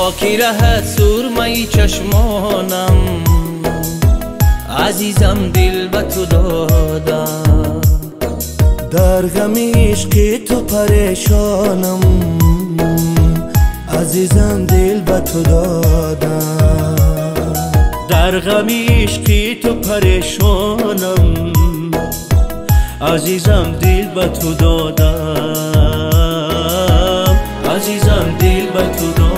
خاکی رهت سرمه چشمانم، عزیزم دل به تو دادم. در غم عشق تو پریشانم، عزیزم دل به تو دادم. در غم عشق تو پریشانم، عزیزم دل به تو دادم. عزیزم دل به تو دادم.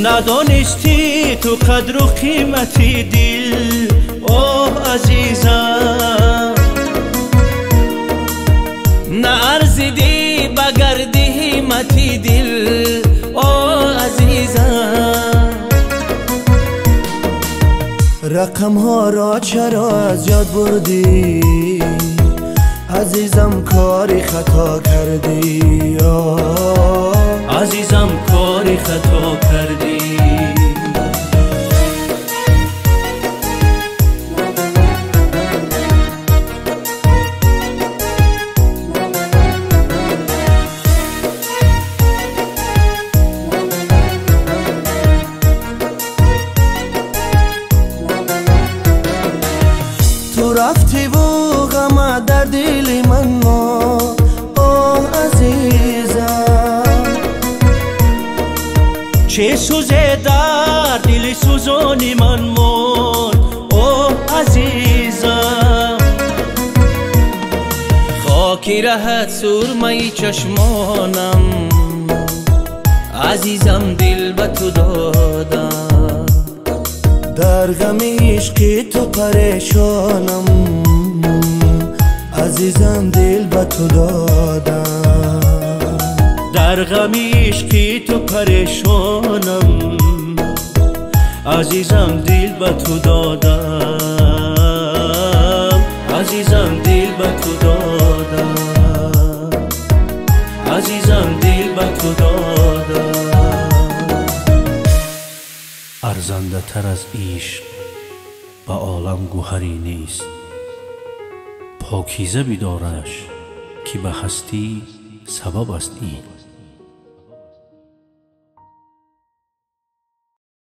ندانستی تو قدر و قیمتی دل، اوه عزیزم. نه ارزیدی بگرد همتی دل، اوه عزیزم. رقم ها را چرا از یاد بردی، عزیزم کاری خطا کردی. عزیزم کاری خطا کردی. تو رفتی و غم در دل من ما، اوه عزیزم. چه سوزه در دل سوزانی من موند، اوه عزیزم. خاکی رهت سرمه چشمانم، عزیزم دل به تو دادم. در غم عشق تو پریشانم، عزیزم دل به تو دادم. در غم عشق تو پریشانم، عزیزم دل به تو دادم. عزیزم دل به تو دادم. عزیزم دل به تو دادم. ارزنده تر از عشق به عالم گوهری نیست، پاکیزه بدارش که به هستی سبب است این.